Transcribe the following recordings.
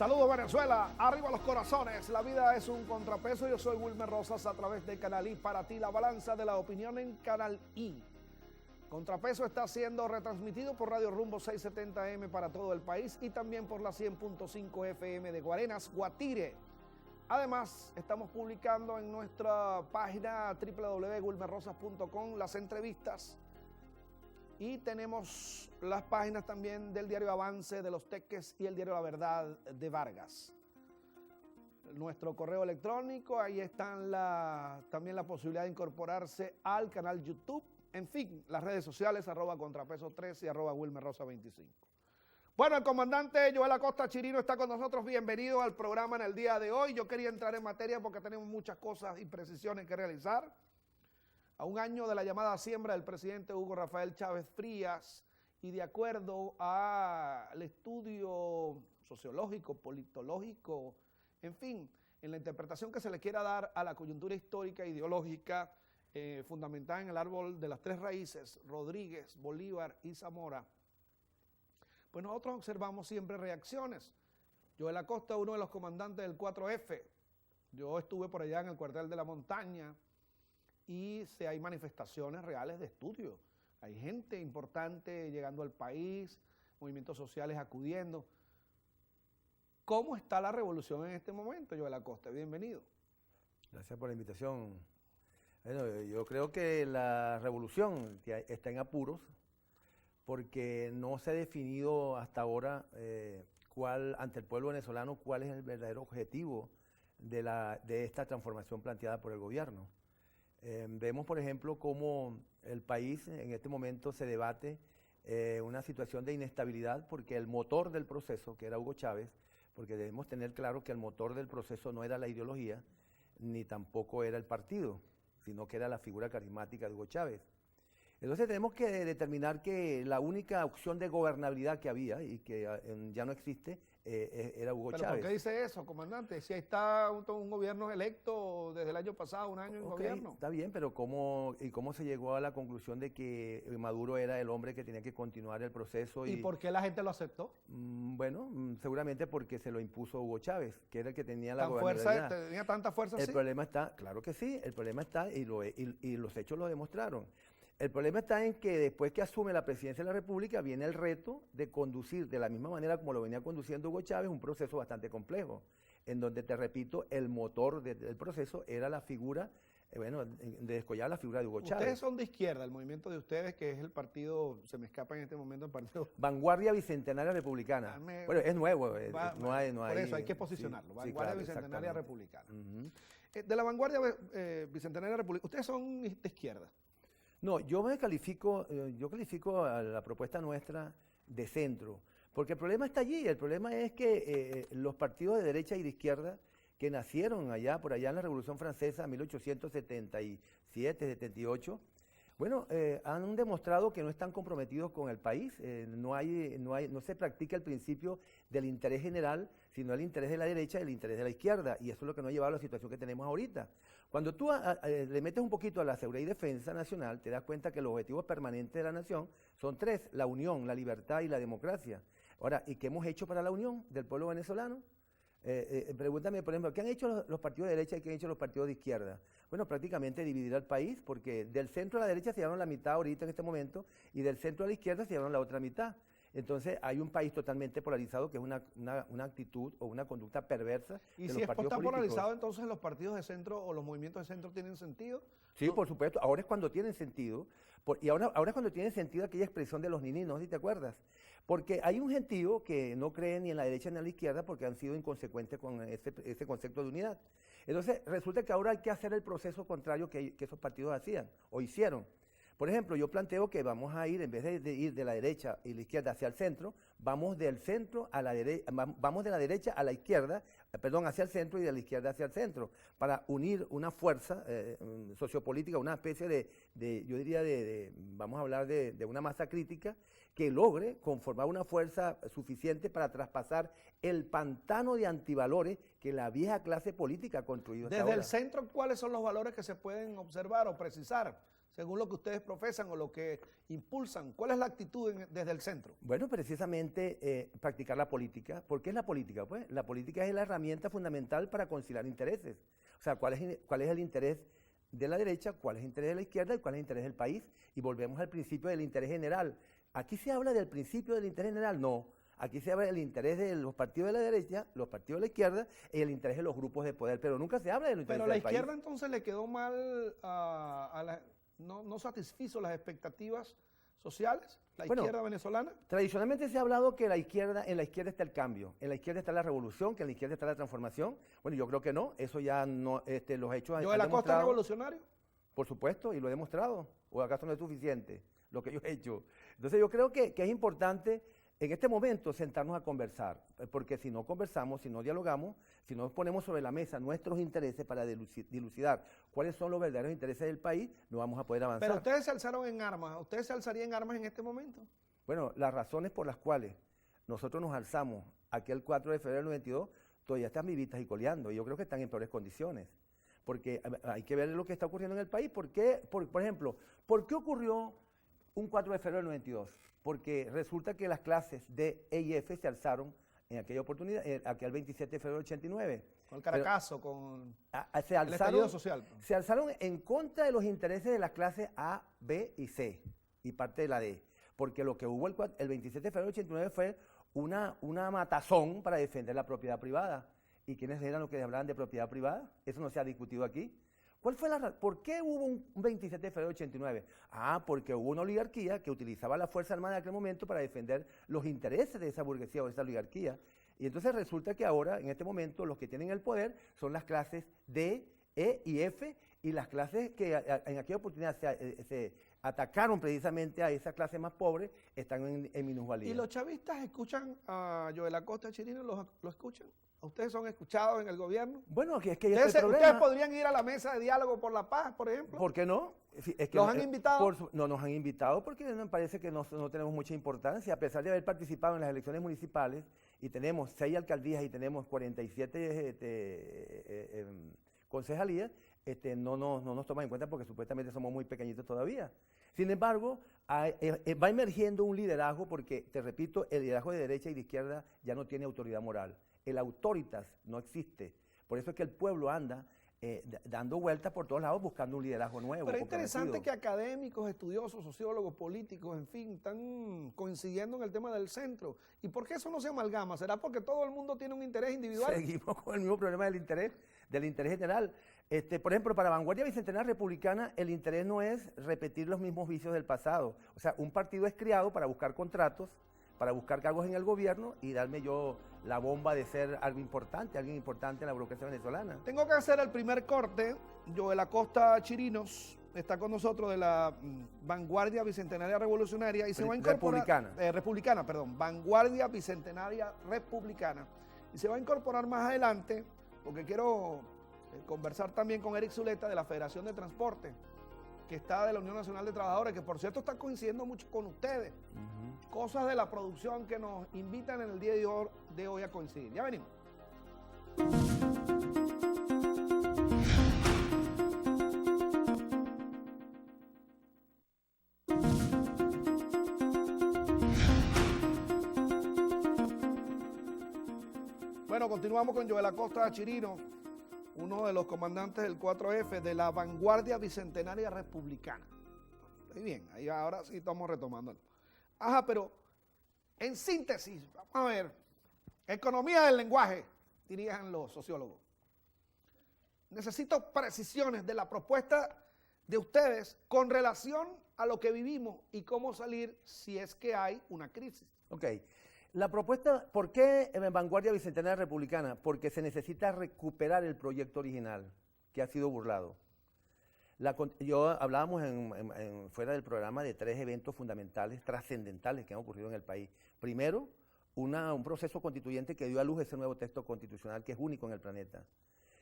Saludos Venezuela, arriba los corazones, la vida es un contrapeso, yo soy Wilmer Rosas a través de Canal I para ti, la balanza de la opinión en Canal I. Contrapeso está siendo retransmitido por Radio Rumbo 670M para todo el país y también por la 100.5 FM de Guarenas, Guatire. Además, estamos publicando en nuestra página www.wilmerrosas.com las entrevistas y tenemos las páginas también del diario Avance, de Los Teques y el diario La Verdad de Vargas. Nuestro correo electrónico, ahí están también la posibilidad de incorporarse al canal YouTube. En fin, las redes sociales, @contrapeso13 y @wilmerrosa25. Bueno, el comandante Joel Acosta Chirino está con nosotros. Bienvenido al programa en el día de hoy. Yo quería entrar en materia porque tenemos muchas cosas y precisiones que realizar. A un año de la llamada siembra del presidente Hugo Rafael Chávez Frías y de acuerdo al estudio sociológico, politológico, en fin, en la interpretación que se le quiera dar a la coyuntura histórica e ideológica fundamentada en el árbol de las tres raíces, Rodríguez, Bolívar y Zamora, pues nosotros observamos siempre reacciones. Joel Acosta, uno de los comandantes del 4F, yo estuve por allá en el cuartel de la montaña y hay manifestaciones reales de estudio. Hay gente importante llegando al país, movimientos sociales acudiendo. ¿Cómo está la revolución en este momento, Joel Acosta? Bienvenido. Gracias por la invitación. Bueno, yo creo que la revolución está en apuros porque no se ha definido hasta ahora ante el pueblo venezolano cuál es el verdadero objetivo de esta transformación planteada por el gobierno. Vemos, por ejemplo, cómo el país en este momento se debate una situación de inestabilidad porque el motor del proceso, que era Hugo Chávez, porque debemos tener claro que el motor del proceso no era la ideología, ni tampoco era el partido, sino que era la figura carismática de Hugo Chávez. Entonces tenemos que determinar que la única opción de gobernabilidad que había y que ya no existe era Hugo Chávez. ¿Pero por qué dice eso, comandante? Si ahí está un gobierno electo desde el año pasado, un año en gobierno. Está bien, pero ¿cómo se llegó a la conclusión de que Maduro era el hombre que tenía que continuar el proceso? ¿Y por qué la gente lo aceptó? Bueno, seguramente porque se lo impuso Hugo Chávez, que era el que tenía la gobernabilidad. ¿Tenía tanta fuerza así? El problema está, claro que sí, el problema está y los hechos lo demostraron. El problema está en que después que asume la presidencia de la República viene el reto de conducir de la misma manera como lo venía conduciendo Hugo Chávez un proceso bastante complejo, en donde, te repito, el motor del proceso era la figura, de descollar la figura de Hugo Chávez. Ustedes son de izquierda, el movimiento de ustedes, que es el partido, se me escapa en este momento el partido... Vanguardia Bicentenaria Republicana. Bueno, es nuevo, no hay... Por eso hay que posicionarlo, Vanguardia Bicentenaria Republicana. De la Vanguardia Bicentenaria Republicana, ¿ustedes son de izquierda? No, yo califico a la propuesta nuestra de centro, porque el problema está allí, el problema es que los partidos de derecha y de izquierda que nacieron por allá en la Revolución Francesa, 1877, 78, bueno, han demostrado que no están comprometidos con el país, no se practica el principio del interés general, sino el interés de la derecha y el interés de la izquierda, y eso es lo que nos ha llevado a la situación que tenemos ahorita. Cuando tú le metes un poquito a la seguridad y defensa nacional, te das cuenta que los objetivos permanentes de la nación son tres: la unión, la libertad y la democracia. Ahora, ¿y qué hemos hecho para la unión del pueblo venezolano? Pregúntame, por ejemplo, ¿qué han hecho los partidos de derecha y qué han hecho los partidos de izquierda? Bueno, prácticamente dividir al país, porque del centro a la derecha se llevaron la mitad ahorita en este momento y del centro a la izquierda se llevaron la otra mitad. Entonces hay un país totalmente polarizado que es una actitud o una conducta perversa de los partidos políticos. ¿Y si está polarizado, entonces los partidos de centro o los movimientos de centro tienen sentido? Sí, por supuesto. Ahora es cuando tienen sentido. Y ahora es cuando tiene sentido aquella expresión de los nininos, ¿sí te acuerdas? Porque hay un gentío que no cree ni en la derecha ni en la izquierda porque han sido inconsecuentes con ese concepto de unidad. Entonces resulta que ahora hay que hacer el proceso contrario que esos partidos hacían o hicieron. Por ejemplo, yo planteo que vamos a ir, en vez de ir de la derecha y la izquierda hacia el centro, vamos del centro a la derecha, vamos de la derecha a la izquierda, hacia el centro y de la izquierda hacia el centro, para unir una fuerza sociopolítica, una especie yo diría vamos a hablar de una masa crítica que logre conformar una fuerza suficiente para traspasar el pantano de antivalores que la vieja clase política ha construido hasta ahora. Desde el centro, ¿cuáles son los valores que se pueden observar o precisar? según lo que ustedes profesan o lo que impulsan. ¿Cuál es la actitud desde el centro? Bueno, precisamente practicar la política. ¿Por qué es la política? Pues la política es la herramienta fundamental para conciliar intereses. O sea, ¿cuál es el interés de la derecha, cuál es el interés de la izquierda y cuál es el interés del país? Y volvemos al principio del interés general. ¿Aquí se habla del principio del interés general? No. Aquí se habla del interés de los partidos de la derecha, los partidos de la izquierda y el interés de los grupos de poder, pero nunca se habla del interés del país. Pero la izquierda entonces le quedó mal, no satisfizo las expectativas sociales, la izquierda venezolana. Tradicionalmente se ha hablado que en la izquierda está el cambio, en la izquierda está la revolución, que en la izquierda está la transformación. Bueno, yo creo que no, eso ya no, los hechos han demostrado. ¿Joel Acosta es revolucionario? Por supuesto, y lo he demostrado. ¿O acaso no es suficiente lo que yo he hecho? Entonces yo creo que es importante en este momento sentarnos a conversar, porque si no conversamos, si no dialogamos, si no ponemos sobre la mesa nuestros intereses para dilucidar cuáles son los verdaderos intereses del país, no vamos a poder avanzar. Pero ustedes se alzaron en armas, ¿ustedes se alzarían en armas en este momento? Bueno, las razones por las cuales nosotros nos alzamos aquel 4 de febrero del 92 todavía están vivitas y coleando, y yo creo que están en peores condiciones, porque hay que ver lo que está ocurriendo en el país. ¿Por qué? Por ejemplo, ¿por qué ocurrió un 4 de febrero del 92? Porque resulta que las clases de E y F se alzaron en aquella oportunidad, aquel 27 de febrero del 89. Con el Caracazo, con el estallido social. Se alzaron en contra de los intereses de las clases A, B y C, y parte de la D. Porque lo que hubo el 27 de febrero del 89 fue una matazón para defender la propiedad privada. ¿Y quiénes eran los que hablaban de propiedad privada? Eso no se ha discutido aquí. ¿Por qué hubo un 27 de febrero del 89? Porque hubo una oligarquía que utilizaba la Fuerza Armada en aquel momento para defender los intereses de esa burguesía o de esa oligarquía. Y entonces resulta que ahora, en este momento, los que tienen el poder son las clases D, E y F, y las clases que en aquella oportunidad se atacaron precisamente a esa clase más pobre, están en minusvalía. ¿Y los chavistas escuchan a Joel Acosta Chirino? ¿Lo escuchan? ¿Ustedes son escuchados en el gobierno? Bueno, es que ¿Ustedes podrían ir a la mesa de diálogo por la paz, por ejemplo? ¿Por qué no? Es que ¿Los han invitado? No nos han invitado porque me parece que no tenemos mucha importancia. A pesar de haber participado en las elecciones municipales y tenemos 6 alcaldías y tenemos 47 concejalías, no nos toman en cuenta porque supuestamente somos muy pequeñitos todavía. Sin embargo, va emergiendo un liderazgo porque, te repito, el liderazgo de derecha y de izquierda ya no tiene autoridad moral. El autoritas no existe. Por eso es que el pueblo anda dando vueltas por todos lados buscando un liderazgo nuevo. Pero es interesante que académicos, estudiosos, sociólogos, políticos, en fin, están coincidiendo en el tema del centro. ¿Y por qué eso no se amalgama? ¿Será porque todo el mundo tiene un interés individual? Seguimos con el mismo problema del interés general. Por ejemplo, para Vanguardia Bicentenaria Republicana, el interés no es repetir los mismos vicios del pasado. O sea, un partido es creado para buscar contratos, para buscar cargos en el gobierno y darme yo la bomba de ser alguien importante en la burocracia venezolana. Tengo que hacer el primer corte. Joel Acosta Chirinos está con nosotros de la Vanguardia Bicentenaria Revolucionaria y se va a incorporar... Republicana, Vanguardia Bicentenaria Republicana. Y se va a incorporar más adelante, porque quiero conversar también con Eric Zuleta de la Federación de Transporte, que está de la Unión Nacional de Trabajadores, que por cierto está coincidiendo mucho con ustedes. Cosas de la producción que nos invitan en el día de hoy a coincidir. Ya venimos. Bueno, continuamos con Joel Acosta Chirino, uno de los comandantes del 4F de la Vanguardia Bicentenaria Republicana. Muy bien, ahí ahora sí estamos retomándolo. Pero en síntesis, vamos a ver, economía del lenguaje, dirían los sociólogos. Necesito precisiones de la propuesta de ustedes con relación a lo que vivimos y cómo salir si es que hay una crisis. Ok. La propuesta, ¿por qué en Vanguardia Bicentenaria Republicana? Porque se necesita recuperar el proyecto original que ha sido burlado. Hablábamos fuera del programa de 3 eventos fundamentales, trascendentales que han ocurrido en el país. Primero, un proceso constituyente que dio a luz ese nuevo texto constitucional que es único en el planeta.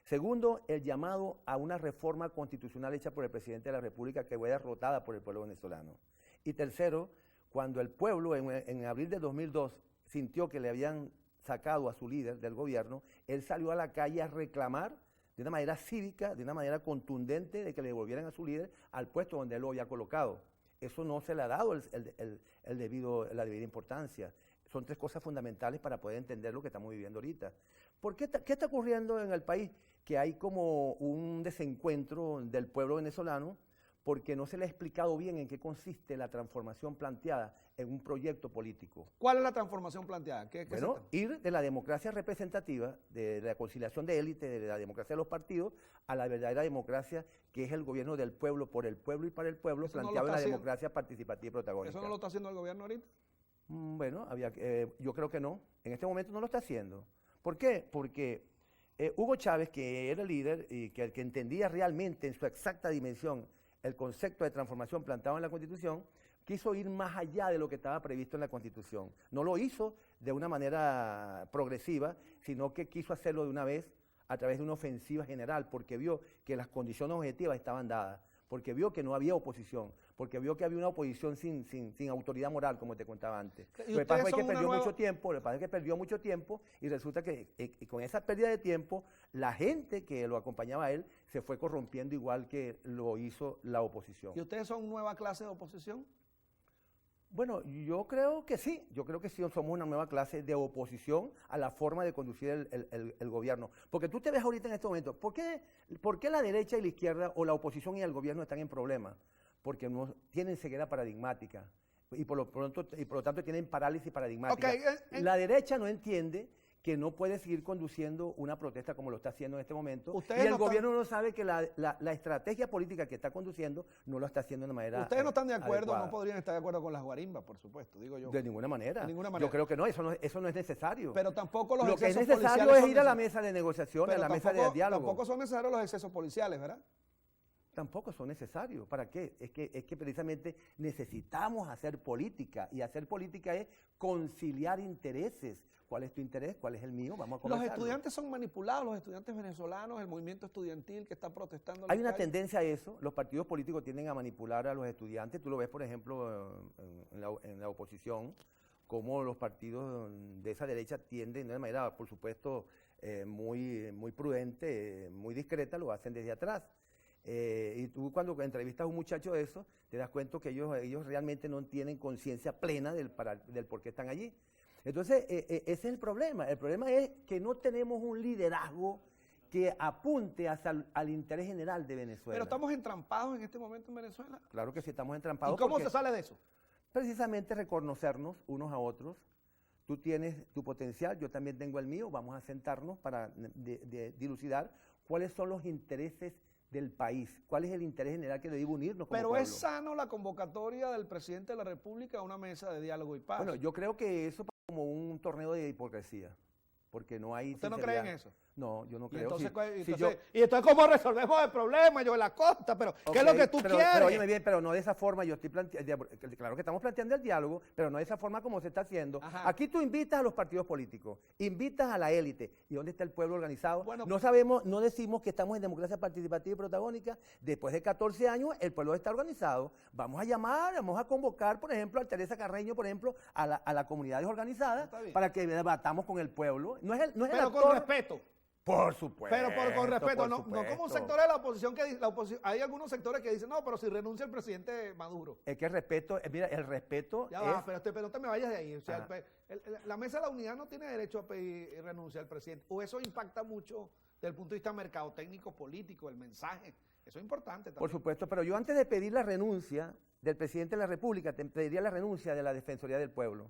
Segundo, el llamado a una reforma constitucional hecha por el presidente de la República que fue derrotada por el pueblo venezolano. Y tercero, cuando el pueblo en abril de 2002 sintió que le habían sacado a su líder del gobierno, él salió a la calle a reclamar de una manera cívica, de una manera contundente, de que le devolvieran a su líder al puesto donde él lo había colocado. Eso no se le ha dado la debida importancia. Son tres cosas fundamentales para poder entender lo que estamos viviendo ahorita. ¿Qué está ocurriendo en el país? Que hay como un desencuentro del pueblo venezolano porque no se le ha explicado bien en qué consiste la transformación planteada en un proyecto político. ¿Cuál es la transformación planteada? Bueno, ir de la democracia representativa, de la conciliación de élite, de la democracia de los partidos, a la verdadera democracia que es el gobierno del pueblo, por el pueblo y para el pueblo, planteado en la democracia participativa y protagónica. ¿Eso no lo está haciendo el gobierno ahorita? Bueno, yo creo que no. En este momento no lo está haciendo. ¿Por qué? Porque Hugo Chávez, que era el líder y que entendía realmente en su exacta dimensión el concepto de transformación planteado en la Constitución, quiso ir más allá de lo que estaba previsto en la Constitución. No lo hizo de una manera progresiva, sino que quiso hacerlo de una vez a través de una ofensiva general, porque vio que las condiciones objetivas estaban dadas, porque vio que no había oposición, porque vio que había una oposición sin autoridad moral, como te contaba antes. Lo que pasa es que perdió mucho tiempo, y resulta que con esa pérdida de tiempo, la gente que lo acompañaba a él se fue corrompiendo igual que lo hizo la oposición. ¿Y ustedes son nueva clase de oposición? Bueno, yo creo que sí, somos una nueva clase de oposición a la forma de conducir el gobierno. Porque tú te ves ahorita en este momento, ¿por qué la derecha y la izquierda o la oposición y el gobierno están en problemas? Porque no tienen ceguera paradigmática y por lo tanto tienen parálisis paradigmática. Okay, la derecha no entiende que no puede seguir conduciendo una protesta como lo está haciendo en este momento, y el gobierno no sabe que la estrategia política que está conduciendo no lo está haciendo de manera Ustedes no están de acuerdo, adecuada. no podrían estar de acuerdo con las guarimbas, por supuesto, digo yo. De ninguna manera. De ninguna manera. Yo creo que no, eso no es necesario. Pero tampoco los Lo que es excesos necesario policiales es ir a la mesa de negociación, a la mesa de diálogo. Tampoco son necesarios los excesos policiales, ¿verdad? Tampoco son necesarios. ¿Para qué? Es que precisamente necesitamos hacer política, y hacer política es conciliar intereses. ¿Cuál es tu interés? ¿Cuál es el mío? Vamos a conversarlo. Los estudiantes son manipulados, los estudiantes venezolanos, el movimiento estudiantil que está protestando. Hay una tendencia a eso. Los partidos políticos tienden a manipular a los estudiantes. Tú lo ves, por ejemplo, en la oposición, cómo los partidos de esa derecha tienden, de una manera, por supuesto, muy prudente, muy discreta, lo hacen desde atrás. Y tú cuando entrevistas a un muchacho de eso, te das cuenta que ellos realmente no tienen conciencia plena del por qué están allí. Entonces, ese es el problema. El problema es que no tenemos un liderazgo que apunte hacia al interés general de Venezuela. Pero estamos entrampados en este momento en Venezuela. Claro que sí, estamos entrampados. ¿Y cómo se sale de eso? Precisamente reconocernos unos a otros. Tú tienes tu potencial, yo también tengo el mío. Vamos a sentarnos para dilucidar cuáles son los intereses del país, cuál es el interés general que debemos unirnos como Pero pueblo. es sano la convocatoria del presidente de la República a una mesa de diálogo y paz. Bueno, yo creo que eso es como un torneo de hipocresía, porque no hay ¿Usted no cree en eso? No, yo no creo. ¿Y entonces cómo resolvemos el problema, yo en la costa? Pero, okay, ¿qué es lo que tú quieres? Pero óyeme bien, pero no de esa forma, yo estoy planteando, claro que estamos planteando el diálogo, pero no de esa forma como se está haciendo. Ajá. Aquí tú invitas a los partidos políticos, invitas a la élite. ¿Y dónde está el pueblo organizado? Bueno, no sabemos, no decimos que estamos en democracia participativa y protagónica. Después de 14 años, el pueblo está organizado. Vamos a llamar, vamos a convocar, por ejemplo, a Teresa Carreño, por ejemplo, a las comunidades organizadas, para que debatamos con el pueblo. Pero con respeto. Por supuesto. Pero con respeto, no como un sector de la oposición que dice, hay algunos sectores que dicen, no, pero si renuncia el presidente Maduro. Es que el respeto, mira, el respeto ya va, pero no te me vayas de ahí. O sea, la mesa de la unidad no tiene derecho a pedir renuncia al presidente. O eso impacta mucho desde el punto de vista mercadotecnico, político, el mensaje. Eso es importante también. Por supuesto, pero yo antes de pedir la renuncia del presidente de la República, te pediría la renuncia de la Defensoría del Pueblo,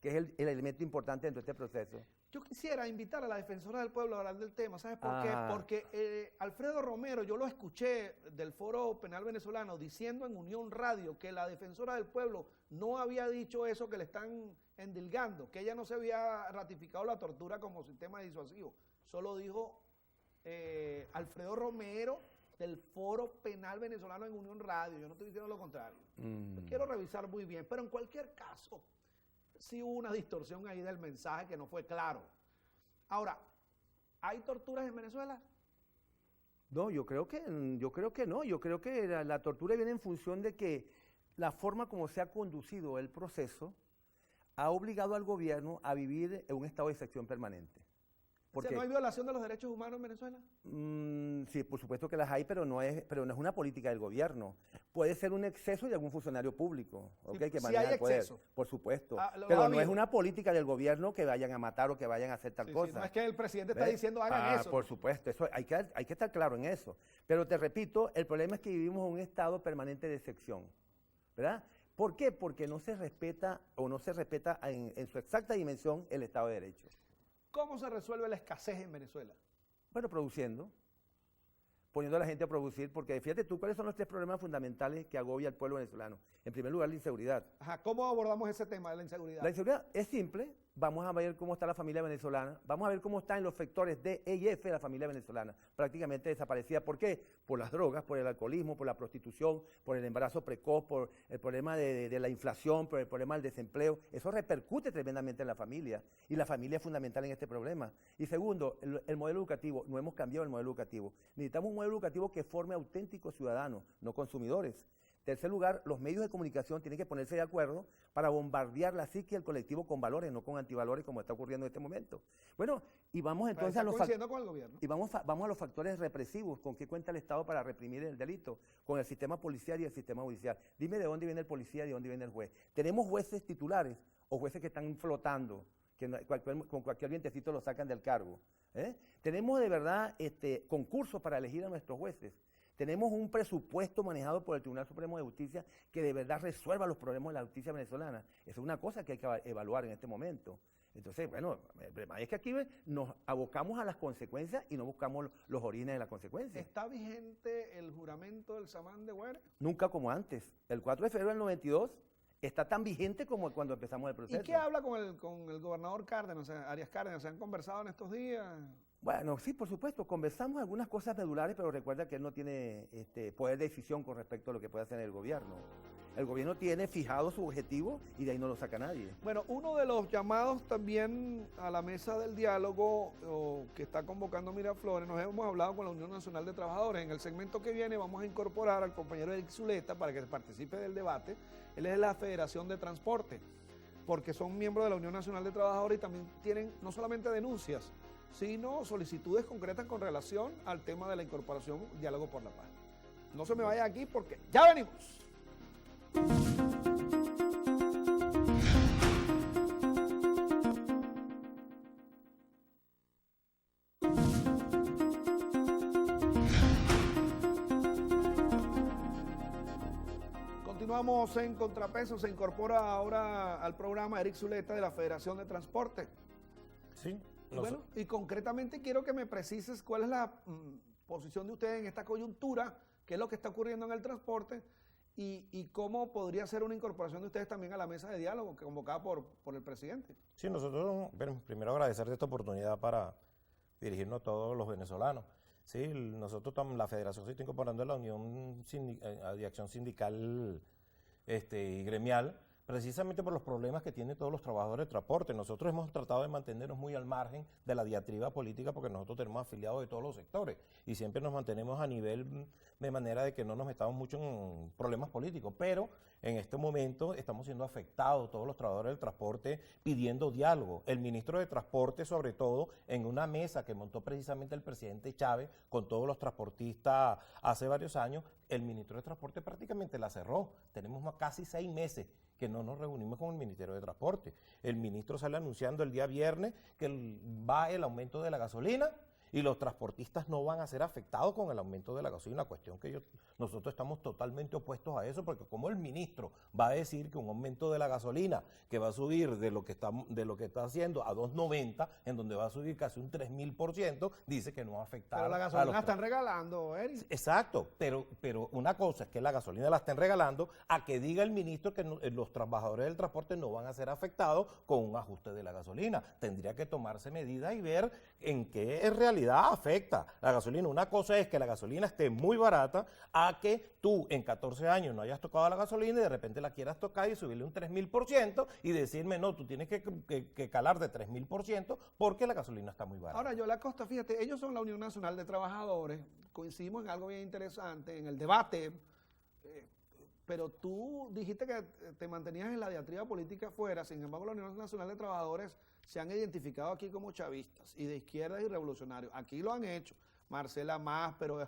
que es el elemento importante dentro de este proceso. Yo quisiera invitar a la Defensora del Pueblo a hablar del tema. ¿Sabes por qué? Porque Alfredo Romero, yo lo escuché del Foro Penal Venezolano diciendo en Unión Radio que la Defensora del Pueblo no había dicho eso que le están endilgando, que ella no se había ratificado la tortura como sistema disuasivo. Solo dijo Alfredo Romero del Foro Penal Venezolano en Unión Radio. Yo no estoy diciendo lo contrario. Quiero revisar muy bien, pero en cualquier caso, sí hubo una distorsión ahí del mensaje que no fue claro. Ahora, ¿hay torturas en Venezuela? No, yo creo que no. Yo creo que la tortura viene en función de que la forma como se ha conducido el proceso ha obligado al gobierno a vivir en un estado de excepción permanente. Porque, ¿no hay violación de los derechos humanos en Venezuela? Sí, por supuesto que las hay, pero no es una política del gobierno. Puede ser un exceso de algún funcionario público, ¿okay? Que si hay el poder, exceso. por supuesto. Pero no es una política del gobierno que vayan a matar o que vayan a hacer tal cosa. No es que el presidente está diciendo hagan eso. Por supuesto, eso hay que estar claro en eso. Pero te repito, el problema es que vivimos en un estado permanente de excepción, ¿verdad? ¿Por qué? Porque no se respeta en su exacta dimensión el Estado de Derecho. ¿Cómo se resuelve la escasez en Venezuela? Bueno, produciendo, poniendo a la gente a producir, porque fíjate tú, ¿cuáles son los 3 problemas fundamentales que agobia al pueblo venezolano? En primer lugar, la inseguridad. Ajá, ¿cómo abordamos ese tema de la inseguridad? La inseguridad es simple, vamos a ver cómo está la familia venezolana, vamos a ver cómo está en los sectores D, E y F la familia venezolana, prácticamente desaparecida. ¿Por qué? Por las drogas, por el alcoholismo, por la prostitución, por el embarazo precoz, por el problema de la inflación, por el problema del desempleo. Eso repercute tremendamente en la familia, y la familia es fundamental en este problema. Y segundo, el modelo educativo, no hemos cambiado el modelo educativo. Necesitamos un modelo educativo que forme auténticos ciudadanos, no consumidores. Tercer lugar, los medios de comunicación tienen que ponerse de acuerdo para bombardear la psique del colectivo con valores, no con antivalores como está ocurriendo en este momento. Bueno, y vamos entonces con el gobierno. Y vamos a los factores represivos. ¿Con qué cuenta el Estado para reprimir el delito? Con el sistema policial y el sistema judicial. Dime de dónde viene el policía y de dónde viene el juez. Tenemos jueces titulares o jueces que están flotando, que con cualquier vientecito lo sacan del cargo. Tenemos de verdad concursos para elegir a nuestros jueces. Tenemos un presupuesto manejado por el Tribunal Supremo de Justicia que de verdad resuelva los problemas de la justicia venezolana. Esa es una cosa que hay que evaluar en este momento. Entonces, bueno, el problema es que aquí nos abocamos a las consecuencias y no buscamos los orígenes de las consecuencias. ¿Está vigente el juramento del Samán de Güeres? Nunca como antes. El 4 de febrero del 92 está tan vigente como cuando empezamos el proceso. ¿Y qué habla con el gobernador Cárdenas, Arias Cárdenas? ¿Se han conversado en estos días? Bueno, sí, por supuesto, conversamos algunas cosas medulares, pero recuerda que él no tiene poder de decisión con respecto a lo que puede hacer el gobierno. El gobierno tiene fijado su objetivo y de ahí no lo saca nadie. Bueno, uno de los llamados también a la mesa del diálogo que está convocando Miraflores, nos hemos hablado con la Unión Nacional de Trabajadores. En el segmento que viene vamos a incorporar al compañero Eric Zuleta para que participe del debate. Él es de la Federación de Transporte, porque son miembros de la Unión Nacional de Trabajadores y también tienen no solamente denuncias, sino solicitudes concretas con relación al tema de la incorporación Diálogo por la Paz. No se me vaya aquí porque ya venimos. Continuamos en Contrapeso. Se incorpora ahora al programa Eric Zuleta de la Federación de Transporte. Sí. Bueno, y concretamente quiero que me precises cuál es la posición de ustedes en esta coyuntura, qué es lo que está ocurriendo en el transporte y cómo podría ser una incorporación de ustedes también a la mesa de diálogo convocada por el presidente. Sí, nosotros, bueno, primero agradecerte esta oportunidad para dirigirnos a todos los venezolanos. Sí, nosotros, la Federación se está incorporando a la Unión de Acción Sindical y Gremial, precisamente por los problemas que tienen todos los trabajadores de transporte. Nosotros hemos tratado de mantenernos muy al margen de la diatriba política porque nosotros tenemos afiliados de todos los sectores y siempre nos mantenemos a nivel de manera de que no nos metamos mucho en problemas políticos, pero en este momento estamos siendo afectados todos los trabajadores del transporte pidiendo diálogo. El ministro de Transporte, sobre todo, en una mesa que montó precisamente el presidente Chávez con todos los transportistas hace varios años, el ministro de Transporte prácticamente la cerró. Tenemos casi 6 meses que no nos reunimos con el Ministerio de Transporte. El ministro sale anunciando el día viernes que va el aumento de la gasolina y los transportistas no van a ser afectados con el aumento de la gasolina, cuestión que nosotros estamos totalmente opuestos a eso, porque como el ministro va a decir que un aumento de la gasolina que va a subir de lo que está haciendo a 2.90, en donde va a subir casi un 3.000%, dice que no va a afectar. Pero la gasolina la están regalando, Eric. Exacto, pero una cosa es que la gasolina la estén regalando, a que diga el ministro que los trabajadores del transporte no van a ser afectados con un ajuste de la gasolina. Tendría que tomarse medidas y ver en qué en realidad afecta la gasolina. Una cosa es que la gasolina esté muy barata a que tú en 14 años no hayas tocado la gasolina y de repente la quieras tocar y subirle un 3.000% y decirme, no, tú tienes que calar de 3.000% porque la gasolina está muy barata. Ahora, Yola Costa, fíjate, ellos son la Unión Nacional de Trabajadores, coincidimos en algo bien interesante, en el debate, pero tú dijiste que te mantenías en la diatriba política afuera, sin embargo la Unión Nacional de Trabajadores se han identificado aquí como chavistas y de izquierda y revolucionarios. Aquí lo han hecho, Marcela Más, pero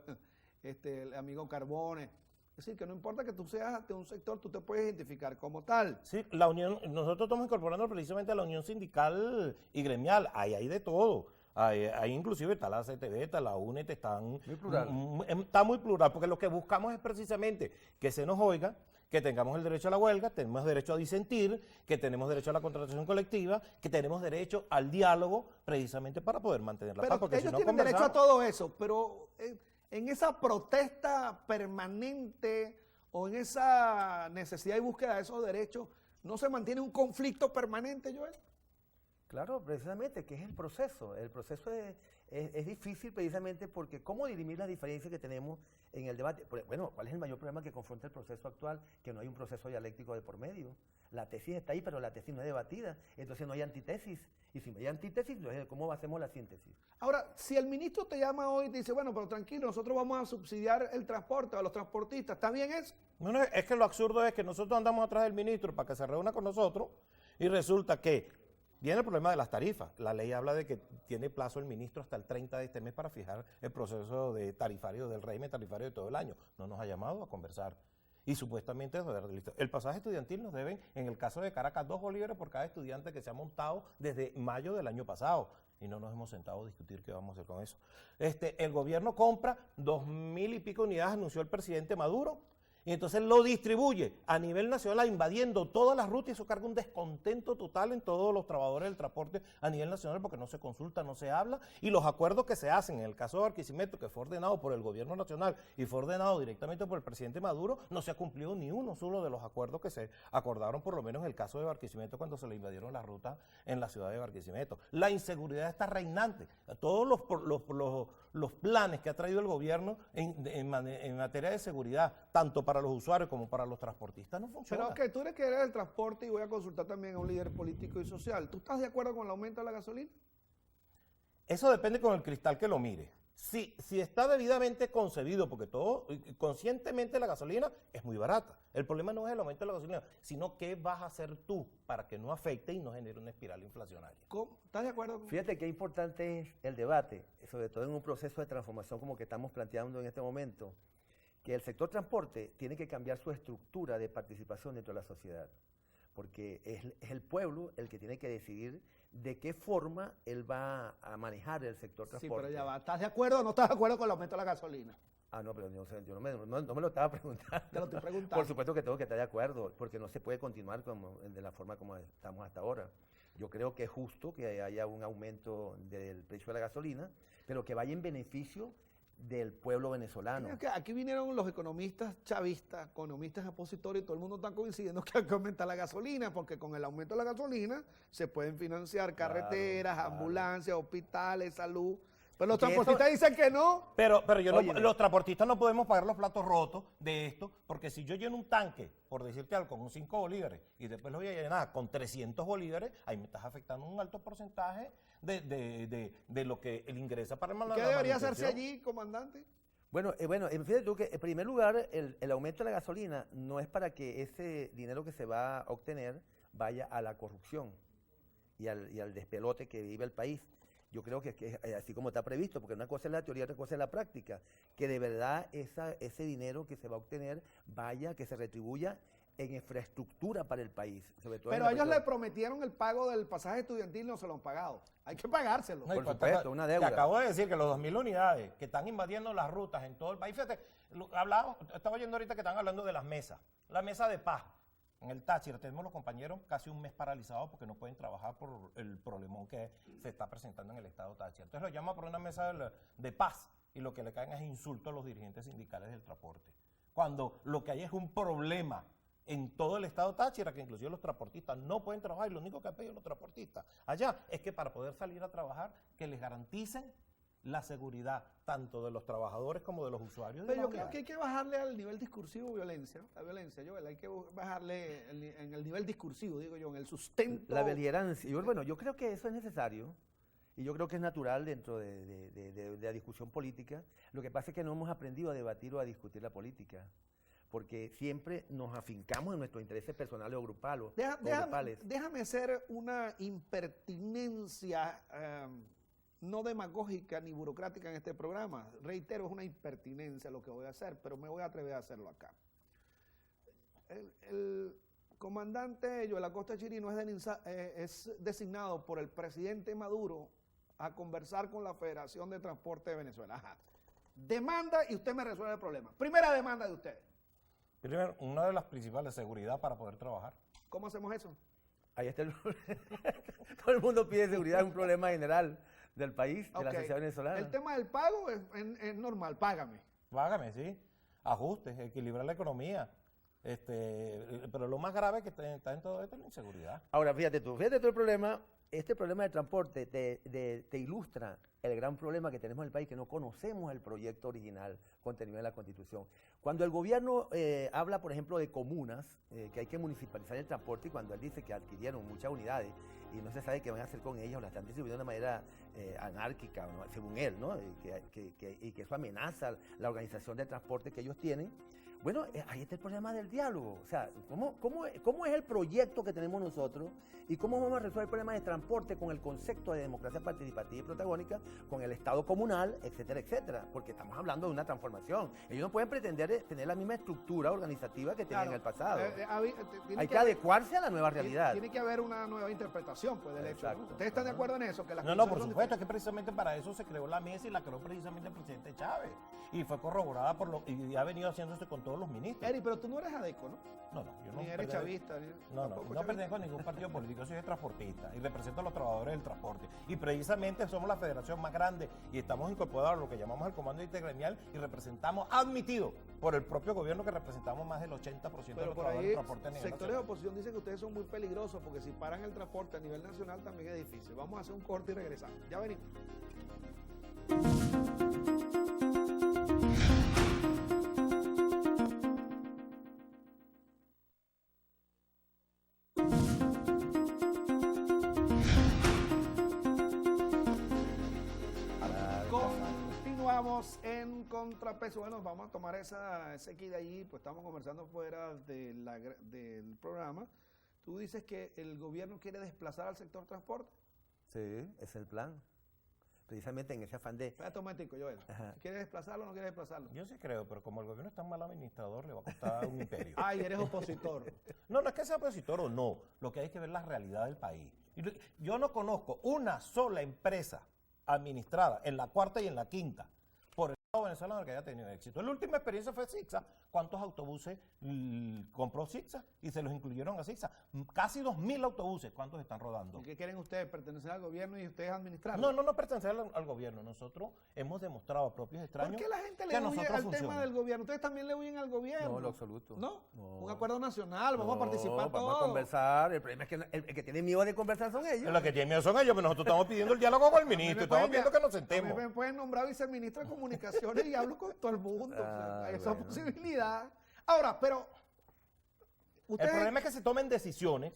el amigo Carbones. Es decir, que no importa que tú seas de un sector, tú te puedes identificar como tal. Sí, la unión, nosotros estamos incorporando precisamente a la unión sindical y gremial, ahí hay de todo. Ahí inclusive está la CTV, está la UNET, están muy plural. Está muy plural, porque lo que buscamos es precisamente que se nos oiga, que tengamos el derecho a la huelga, tenemos derecho a disentir, que tenemos derecho a la contratación colectiva, que tenemos derecho al diálogo, precisamente para poder mantener la paz. Porque Ellos si no tienen derecho a conversamos, todo eso, pero en esa protesta permanente o en esa necesidad y búsqueda de esos derechos, ¿no se mantiene un conflicto permanente, Joel? Claro, precisamente, que es el proceso. El proceso es difícil precisamente porque ¿cómo dirimir las diferencias que tenemos en el debate? Bueno, ¿cuál es el mayor problema que confronta el proceso actual? Que no hay un proceso dialéctico de por medio. La tesis está ahí, pero la tesis no es debatida. Entonces no hay antítesis. Y si no hay antítesis, entonces ¿cómo hacemos la síntesis? Ahora, si el ministro te llama hoy y te dice, bueno, pero tranquilo, nosotros vamos a subsidiar el transporte a los transportistas, ¿está bien eso? no, es que lo absurdo es que nosotros andamos atrás del ministro para que se reúna con nosotros y resulta que viene el problema de las tarifas. La ley habla de que tiene plazo el ministro hasta el 30 de este mes para fijar el proceso de tarifario del régimen tarifario de todo el año. No nos ha llamado a conversar. Y supuestamente el pasaje estudiantil nos deben, en el caso de Caracas, 2 bolívares por cada estudiante que se ha montado desde mayo del año pasado. Y no nos hemos sentado a discutir qué vamos a hacer con eso. El gobierno compra 2.000 y pico unidades, anunció el presidente Maduro, y entonces lo distribuye a nivel nacional, invadiendo todas las rutas, y eso carga un descontento total en todos los trabajadores del transporte a nivel nacional, porque no se consulta, no se habla, y los acuerdos que se hacen en el caso de Barquisimeto, que fue ordenado por el gobierno nacional y fue ordenado directamente por el presidente Maduro, no se ha cumplido ni uno solo de los acuerdos que se acordaron, por lo menos en el caso de Barquisimeto, cuando se le invadieron las rutas en la ciudad de Barquisimeto. La inseguridad está reinante. Todos los planes que ha traído el gobierno en materia de seguridad, tanto para los usuarios como para los transportistas, no funcionan. Pero tú eres que eres del transporte y voy a consultar también a un líder político y social. ¿Tú estás de acuerdo con el aumento de la gasolina? Eso depende con el cristal que lo mire. Si está debidamente concebido, porque conscientemente la gasolina es muy barata. El problema no es el aumento de la gasolina, sino qué vas a hacer tú para que no afecte y no genere una espiral inflacionaria. ¿Cómo? ¿Estás de acuerdo con Fíjate qué importante es el debate, sobre todo en un proceso de transformación como que estamos planteando en este momento, que el sector transporte tiene que cambiar su estructura de participación dentro de la sociedad, porque es el pueblo el que tiene que decidir de qué forma él va a manejar el sector transporte. Sí, pero ya va. ¿Estás de acuerdo o no estás de acuerdo con el aumento de la gasolina? Ah, no, pero yo no me lo estaba preguntando. Te lo estoy preguntando. Por supuesto que tengo que estar de acuerdo, porque no se puede continuar de la forma como estamos hasta ahora. Yo creo que es justo que haya un aumento del precio de la gasolina, pero que vaya en beneficio del pueblo venezolano. Aquí vinieron los economistas chavistas, economistas opositores, y todo el mundo está coincidiendo que hay que aumentar la gasolina, porque con el aumento de la gasolina se pueden financiar carreteras, ambulancias, hospitales, salud. Pero los transportistas dicen que no. Pero los transportistas no podemos pagar los platos rotos de esto, porque si yo lleno un tanque, por decirte algo, con 5 bolívares, y después lo voy a llenar con 300 bolívares, ahí me estás afectando un alto porcentaje de lo que él ingresa para el ¿Qué debería hacerse allí, comandante? Bueno, fíjate tú que en primer lugar el aumento de la gasolina no es para que ese dinero que se va a obtener vaya a la corrupción y al despelote que vive el país. Yo creo que es así como está previsto, porque una cosa es la teoría, otra cosa es la práctica, que de verdad ese dinero que se va a obtener vaya, que se retribuya en infraestructura para el país. Sobre todo pero ellos le prometieron el pago del pasaje estudiantil y no se lo han pagado. Hay que pagárselo. Por supuesto, una deuda. Te acabo de decir que los 2.000 unidades que están invadiendo las rutas en todo el país, fíjate, estaba oyendo ahorita que están hablando de las mesas, la mesa de paz. En el Táchira tenemos los compañeros casi un mes paralizados porque no pueden trabajar por el problemón que se está presentando en el estado Táchira. Entonces lo llaman por una mesa de paz y lo que le caen es insultos a los dirigentes sindicales del transporte. Cuando lo que hay es un problema en todo el estado Táchira, que inclusive los transportistas no pueden trabajar, y lo único que han pedido los transportistas allá es que para poder salir a trabajar, que les garanticen la seguridad tanto de los trabajadores como de los usuarios. Pero yo creo que hay que bajarle al nivel discursivo la violencia, Joel, hay que bajarle en el nivel discursivo, digo yo, en el sustento. La beligerancia. Yo creo que eso es necesario y yo creo que es natural dentro de la discusión política. Lo que pasa es que no hemos aprendido a debatir o a discutir la política. porque siempre nos afincamos en nuestros intereses personales o grupales. Déjame hacer una impertinencia no demagógica ni burocrática en este programa. Reitero, es una impertinencia lo que voy a hacer, pero me voy a atrever a hacerlo acá. El comandante Joel Acosta Chirino es designado por el presidente Maduro a conversar con la Federación de Transporte de Venezuela. Ajá. Demanda y usted me resuelve el problema. Primera demanda de usted. Primero, una de las principales, seguridad para poder trabajar. ¿Cómo hacemos eso? Ahí está el problema. Todo el mundo pide seguridad, es un problema general del país, de la sociedad venezolana. El tema del pago es normal, págame. Págame, sí. Ajustes, equilibrar la economía. Pero lo más grave que está en todo esto es la inseguridad. Ahora, fíjate tú el problema, este problema de transporte te ilustra el gran problema que tenemos en el país, que no conocemos el proyecto original contenido en la Constitución. Cuando el gobierno habla, por ejemplo, de comunas, que hay que municipalizar el transporte, y cuando él dice que adquirieron muchas unidades y no se sabe qué van a hacer con ellas, o las están distribuyendo de una manera anárquica, ¿no? Según él, ¿no? Y que eso amenaza la organización del transporte que ellos tienen. Bueno, ahí está el problema del diálogo. O sea, ¿cómo es el proyecto que tenemos nosotros y cómo vamos a resolver el problema de transporte con el concepto de democracia participativa y protagónica, con el Estado comunal, etcétera, etcétera? Porque estamos hablando de una transformación. Ellos no pueden pretender tener la misma estructura organizativa que tenían en el pasado. Hay que adecuarse a la nueva realidad. Tiene que haber una nueva interpretación pues, del hecho, ¿no? ¿Ustedes están de acuerdo en eso? Que no, por supuesto, es que precisamente para eso se creó la mesa y la creó precisamente el presidente Chávez. Y fue corroborada y ha venido haciéndose con todos los ministros. Eri, pero tú no eres adeco, ¿no? No, yo no. Ni eres chavista. No pertenezco a ningún partido político, soy transportista y represento a los trabajadores del transporte. Y precisamente somos la federación más grande y estamos incorporados a lo que llamamos el Comando Intergremial y representamos, admitido por el propio gobierno, que representamos más del 80% de los trabajadores del transporte a nivel sectores de oposición dicen que ustedes son muy peligrosos porque si paran el transporte a nivel nacional también es difícil. Vamos a hacer un corte y regresamos. Ya venimos. Continuamos en Contrapeso. Bueno, vamos a tomar ese kit de allí, pues estamos conversando fuera del programa. Tú dices que el gobierno quiere desplazar al sector transporte. Sí, ese es el plan. Precisamente en ese afán de... Espérate un momentico, Joel. ¿Quiere desplazarlo o no quiere desplazarlo? Yo sí creo, pero como el gobierno es tan mal administrador, le va a costar un imperio. Ay, eres opositor. No es que sea opositor o no. Lo que hay que ver es la realidad del país. Yo no conozco una sola empresa administrada en la cuarta y en la quinta por el Estado venezolano que haya tenido éxito. La última experiencia fue Sixa. ¿Cuántos autobuses compró Sixa y se los incluyeron a Sixa? Casi 2.000 autobuses. ¿Cuántos están rodando? ¿Y qué quieren ustedes? ¿Pertenecer al gobierno y ustedes administrar? No pertenecer al gobierno. Nosotros hemos demostrado a propios extraños. ¿Por qué la gente le huye al tema del gobierno? ¿Ustedes también le huyen al gobierno? No, en lo absoluto. ¿No? Un acuerdo nacional, vamos a participar todos. Vamos a conversar. El problema es que el que tiene miedo de conversar son ellos. Los que tienen miedo son ellos, pero nosotros estamos pidiendo el diálogo con el ministro. Estamos pidiendo que nos sentemos. Me pueden nombrar viceministro de Comunicaciones y hablo con todo el mundo. Esa posibilidad. Ahora, pero... El problema es que se tomen decisiones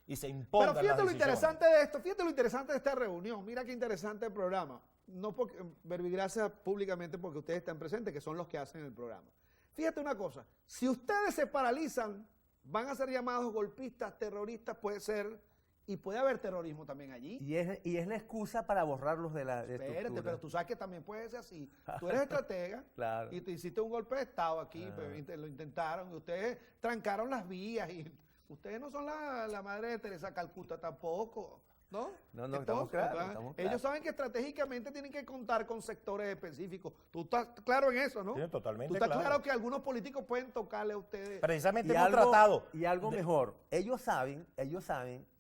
y se impongan. Pero fíjate lo interesante de esto, fíjate lo interesante de esta reunión. Mira qué interesante el programa. No porque verbigracias públicamente porque ustedes están presentes, que son los que hacen el programa. Fíjate una cosa, si ustedes se paralizan, van a ser llamados golpistas, terroristas, puede ser, y puede haber terrorismo también allí. Y es la excusa para borrarlos de la Espérate, pero tú sabes que también puede ser así. Tú eres estratega claro. Y te hiciste un golpe de Estado aquí, pues, lo intentaron, y ustedes trancaron las vías, y ustedes no son la madre de Teresa Calcuta tampoco. ¿No? No, estamos claros. Ellos saben que estratégicamente tienen que contar con sectores específicos. Tú estás claro en eso, ¿no? Sí, totalmente Tú estás claro que algunos políticos pueden tocarle a ustedes. Precisamente hemos tratado. Y algo mejor, ellos saben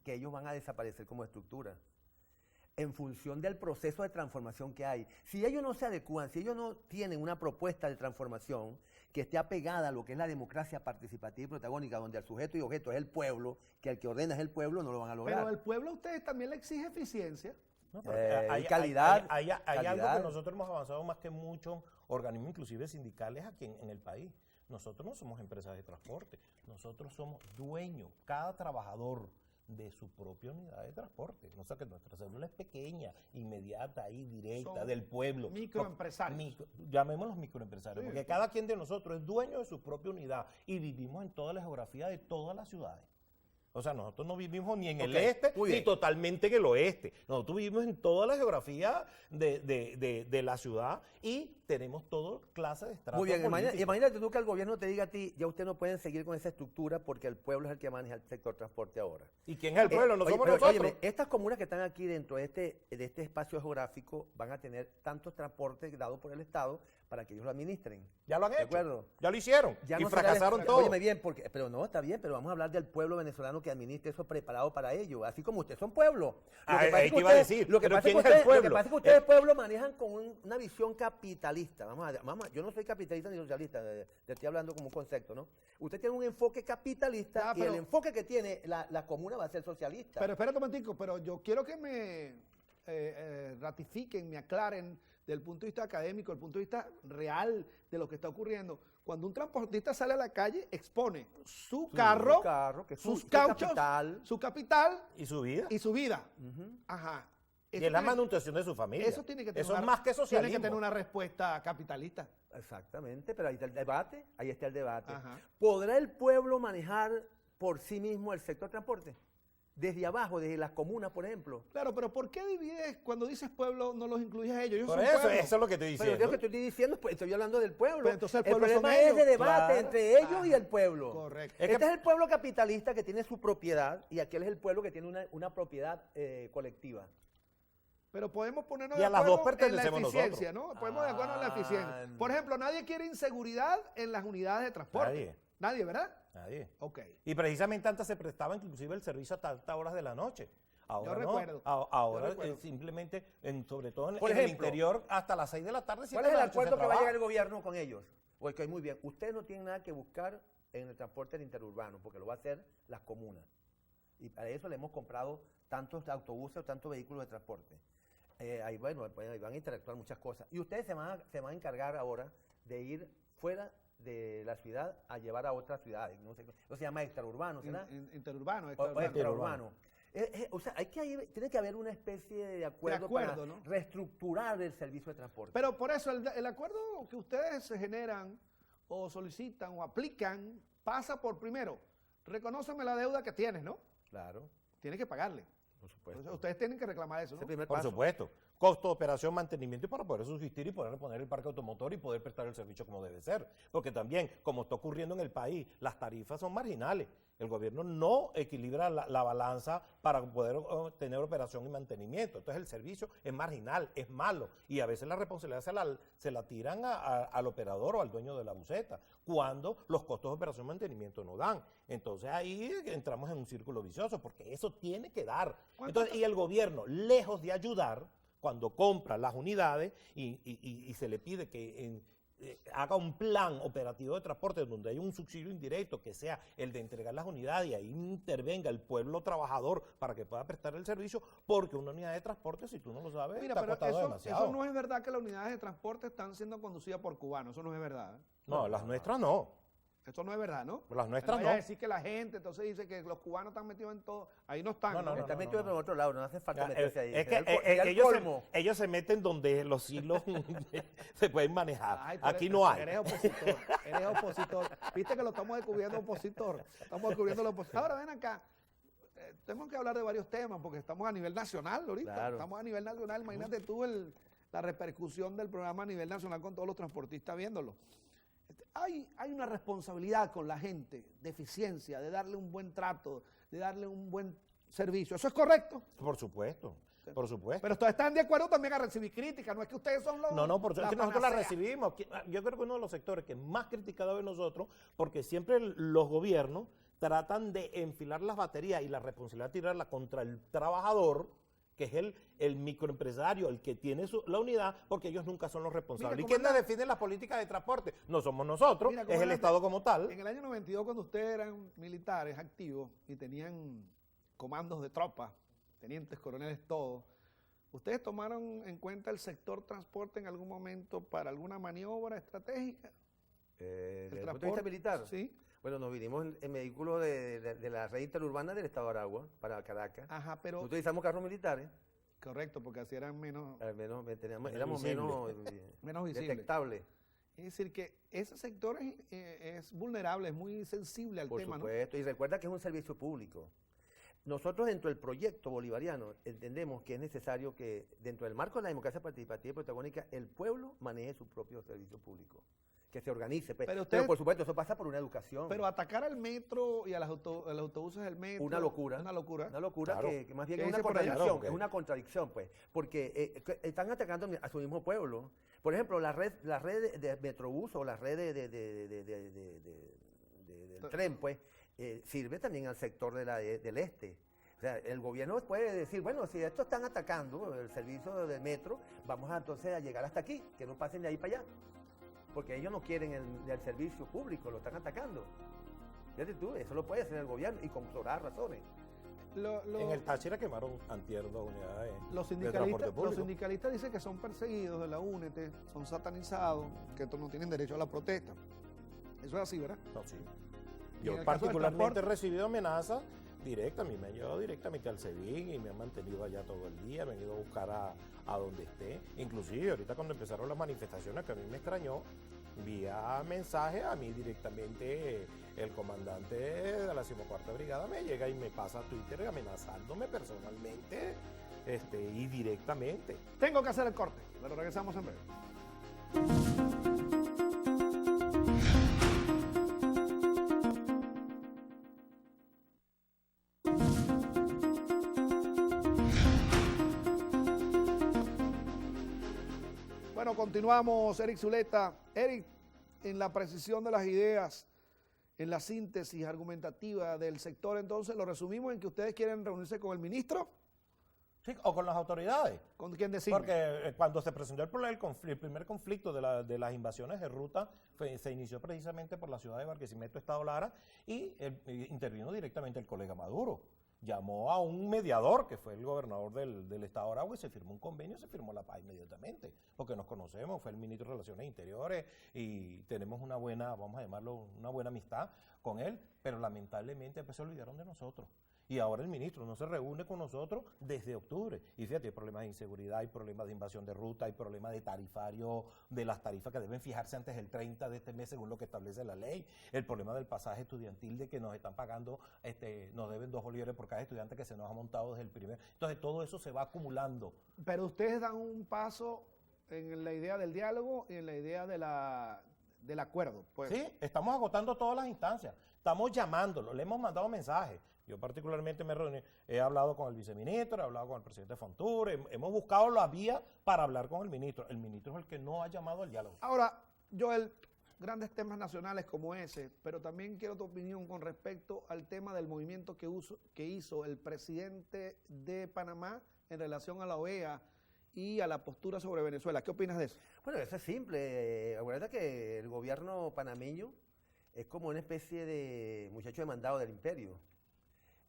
que ellos van a desaparecer como estructura en función del proceso de transformación que hay. Si ellos no se adecúan, si ellos no tienen una propuesta de transformación que esté apegada a lo que es la democracia participativa y protagónica, donde el sujeto y objeto es el pueblo, que el que ordena es el pueblo, no lo van a lograr. Pero el pueblo a ustedes también le exige eficiencia. No, calidad. Hay algo que nosotros hemos avanzado más que muchos organismos, inclusive sindicales, aquí en el país. Nosotros no somos empresas de transporte, nosotros somos dueños, cada trabajador de su propia unidad de transporte. O sea que nuestra célula es pequeña, inmediata y directa, Son del pueblo. microempresarios. Llamémoslos microempresarios, Sí. porque cada quien de nosotros es dueño de su propia unidad y vivimos en toda la geografía de todas las ciudades. O sea, nosotros no vivimos ni en el este muy ni bien. totalmente en el oeste. Nosotros vivimos en toda la geografía de la ciudad y tenemos toda clase de estratos Muy bien, políticos. imagínate tú que el gobierno te diga a ti, ya ustedes no pueden seguir con esa estructura porque el pueblo es el que maneja el sector transporte ahora. ¿Y quién es el pueblo? No Oye, somos pero, nosotros. óyeme, estas comunas que están aquí dentro de este espacio geográfico van a tener tantos transportes dados por el Estado para que ellos lo administren. Ya lo han ¿De hecho. acuerdo? Ya lo hicieron. Ya y no será fracasaron de- todos. Óyeme bien, pero no, está bien, pero vamos a hablar del pueblo venezolano que administre eso preparado para ello, así como ustedes son pueblo. Ahí te iba a decir, Lo que pero pasa es ¿quién que es el ustedes, lo que pueblo? pasa es que ustedes, pueblo, manejan con una visión capitalista. Yo no soy capitalista ni socialista, te estoy hablando como un concepto, ¿no? Usted tiene un enfoque capitalista Ya, y pero- el enfoque que tiene la comuna va a ser socialista. Pero espérate un momentico, pero yo quiero que me ratifiquen, me aclaren del punto de vista académico, del punto de vista real de lo que está ocurriendo. Cuando un transportista sale a la calle, expone su carro, que es sus su cauchos, capital. su capital ¿Y su vida? y su vida. Ujú. Ajá. Y Eso es la tiene- manutención de su familia. Eso tiene que tener Eso es más que socialismo. Tiene que tener una respuesta capitalista. Exactamente, pero ahí está el debate, ahí está el debate. Ajá. ¿Podrá el pueblo manejar por sí mismo el sector transporte? Desde abajo, desde las comunas, por ejemplo. Claro, pero ¿por qué divides cuando dices pueblo no los incluyes a ellos? Ellos Por son eso, pueblo. eso es lo que estoy Pero yo diciendo. lo que estoy diciendo, pues estoy hablando del pueblo. Pero entonces el el pueblo son problema es ellos. de debate Claro. entre ellos y Ajá. el pueblo. Correcto. Es que- Este es el pueblo capitalista que tiene su propiedad y aquel es el pueblo que tiene una propiedad colectiva. Pero podemos ponernos Y de a las acuerdo dos pertenecemos en la eficiencia, nosotros. ¿no? Podemos de acuerdo en la eficiencia. Por ejemplo, nadie quiere inseguridad en las unidades de transporte. Nadie. Nadie, ¿verdad? Nadie. Ok. Y precisamente antes se prestaba inclusive el servicio hasta altas horas de la noche. Ahora Yo no. recuerdo. Ahora Yo recuerdo. simplemente, sobre todo Por en el ejemplo, interior, hasta las 6 de la tarde. 7 ¿Cuál de es el la noche se acuerdo que va a trabaja. llegar el gobierno con ellos? Ok, muy bien. Ustedes no tienen nada que buscar en el transporte interurbano, porque lo va a hacer las comunas. Y para eso le hemos comprado tantos autobuses o tantos vehículos de transporte. Ahí, bueno, pues, ahí van a interactuar muchas cosas. Y ustedes se van a encargar ahora de ir fuera de la ciudad a llevar a otras ciudades. No sé, eso se llama extraurbano, ¿será? Interurbano. O extraurbano. extraurbano. O sea, tiene que haber una especie de acuerdo, acuerdo, para ¿no? reestructurar el servicio de transporte. Pero por eso el acuerdo que ustedes se generan o solicitan o aplican pasa por primero, reconóceme la deuda que tienes, ¿no? Claro, Tienes que pagarle. por supuesto. Entonces, ustedes tienen que reclamar eso, Ese ¿no? primer Por paso. supuesto. Costo, operación, mantenimiento y para poder subsistir y poder reponer el parque automotor y poder prestar el servicio como debe ser. Porque también, como está ocurriendo en el país, las tarifas son marginales. El gobierno no equilibra la balanza para poder tener operación y mantenimiento. Entonces el servicio es marginal, es malo. Y a veces la responsabilidad se la tiran al operador o al dueño de la buseta, cuando los costos de operación y mantenimiento no dan. Entonces ahí entramos en un círculo vicioso, porque eso tiene que dar. Entonces, y el gobierno, lejos de ayudar, cuando compra las unidades y se le pide que haga un plan operativo de transporte donde haya un subsidio indirecto que sea el de entregar las unidades y ahí intervenga el pueblo trabajador para que pueda prestar el servicio, porque una unidad de transporte, si tú no lo sabes, Mira, te ha pero costado demasiado. eso no es verdad que las unidades de transporte están siendo conducidas por cubanos. Eso no es verdad. No, las nuestras no. Eso no es verdad, ¿no? Las nuestras vaya a no. decir que la gente entonces dice que los cubanos están metidos en todo. Ahí no están. No, Está metido por otro lado, no hace falta meterse ahí. Es que Sería el colmo. ellos se meten donde los hilos se pueden manejar. Ay, tú Aquí eres- no hay. Eres opositor, eres opositor. Viste que lo estamos descubriendo opositor. Estamos descubriendo lo opositor. Ahora ven acá. Tengo que hablar de varios temas porque estamos a nivel nacional ahorita. Claro. Estamos a nivel nacional. Imagínate tú la repercusión del programa a nivel nacional con todos los transportistas viéndolo. Hay una responsabilidad con la gente de eficiencia, de darle un buen trato, de darle un buen servicio. ¿Eso es correcto? Por supuesto, por supuesto. Pero ustedes están de acuerdo también a recibir críticas. No es que ustedes son los... No, por supuesto, es que nosotros la panacea. recibimos. Yo creo que uno de los sectores que más criticado de nosotros, porque siempre los gobiernos tratan de enfilar las baterías y la responsabilidad tirarla contra el trabajador, que es el microempresario, el que tiene la unidad, porque ellos nunca son los responsables. Mira, ¿Y quién comandante. define las políticas de transporte? No somos nosotros, Mira, es el comandante, Estado como tal. En el año 92, cuando ustedes eran militares activos y tenían comandos de tropas, tenientes, coroneles, todo, ¿ustedes tomaron en cuenta el sector transporte en algún momento para alguna maniobra estratégica? ¿Desde el punto de transporte, vista militar? sí. Bueno, nos vinimos en vehículo de la red interurbana del Estado de Aragua para Caracas. Ajá, No pero utilizamos carros militares, correcto, porque así eran menos éramos menos visibles. detectables. Es decir, que ese sector es vulnerable, es muy sensible al Por tema, supuesto, y recuerda que es un servicio público. Nosotros dentro del proyecto bolivariano entendemos que es necesario que dentro del marco de la democracia participativa y protagónica el pueblo maneje su propio servicio público, que se organice. Pero por supuesto eso pasa por una educación. Pero atacar al metro y a los autobuses del metro... Una locura. Una locura. Una locura Claro. que más bien ¿Qué es una dice por allá? contradicción, Claro, es una contradicción, pues, porque están atacando a su mismo pueblo. Por ejemplo, la red de Metrobús o la red del tren, pues, sirve también al sector del este. O sea, el gobierno puede decir, bueno, si estos están atacando el servicio del metro, vamos entonces a llegar hasta aquí, que no pasen de ahí para allá. Porque ellos no quieren el servicio público, lo están atacando. Fíjate tú, eso lo puede hacer el gobierno y con sobradas razones. En el Táchira quemaron antier 2 unidades Los de transporte sindicalistas, público. dicen que son perseguidos de la UNET, son satanizados, que estos no tienen derecho a la protesta. Eso es así, ¿verdad? No, sí. Y en Yo el caso del particularmente he transporte, recibido amenazas directas, a mí me han llevado directamente al SEBIN y me han mantenido allá todo el día, me han ido a buscar a donde esté. Inclusive ahorita cuando empezaron las manifestaciones, que a mí me extrañó, vía mensaje a mí directamente el comandante de la 14ª Brigada me llega y me pasa a Twitter amenazándome personalmente y directamente. tengo que hacer el corte, pero regresamos en breve. Bueno, continuamos, Eric Zuleta. Eric, en la precisión de las ideas, en la síntesis argumentativa del sector, entonces lo resumimos en que ustedes quieren reunirse con el ministro, Sí, o con las autoridades. con quien designe. Porque cuando se presentó el primer conflicto de las invasiones de ruta, se inició precisamente por la ciudad de Barquisimeto, Estado Lara, y intervino directamente el colega Maduro. Llamó a un mediador, que fue el gobernador del Estado de Aragua, y se firmó un convenio, se firmó la paz inmediatamente, porque nos conocemos, fue el ministro de Relaciones Interiores, y tenemos una buena, vamos a llamarlo, una buena amistad con él, pero lamentablemente pues, se olvidaron de nosotros. Y ahora el ministro no se reúne con nosotros desde octubre. Y fíjate, hay problemas de inseguridad, hay problemas de invasión de ruta, hay problemas de tarifario, de las tarifas que deben fijarse antes del 30 de este mes según lo que establece la ley. El problema del pasaje estudiantil de que nos están pagando, nos deben 2 bolívares por cada estudiante que se nos ha montado desde el primer. Entonces todo eso se va acumulando. Pero ustedes dan un paso en la idea del diálogo y en la idea del acuerdo. Pues. Sí, estamos agotando todas las instancias. Estamos llamándolo, le hemos mandado mensajes. Yo particularmente me reuní, he hablado con el viceministro, he hablado con el presidente Fontur, hemos buscado la vía para hablar con el ministro. El ministro es el que no ha llamado al diálogo. Ahora, Joel, grandes temas nacionales como ese, pero también quiero tu opinión con respecto al tema del movimiento que hizo el presidente de Panamá en relación a la OEA y a la postura sobre Venezuela. ¿Qué opinas de eso? Bueno, eso es simple. Acuérdate que el gobierno panameño es como una especie de muchacho demandado del imperio.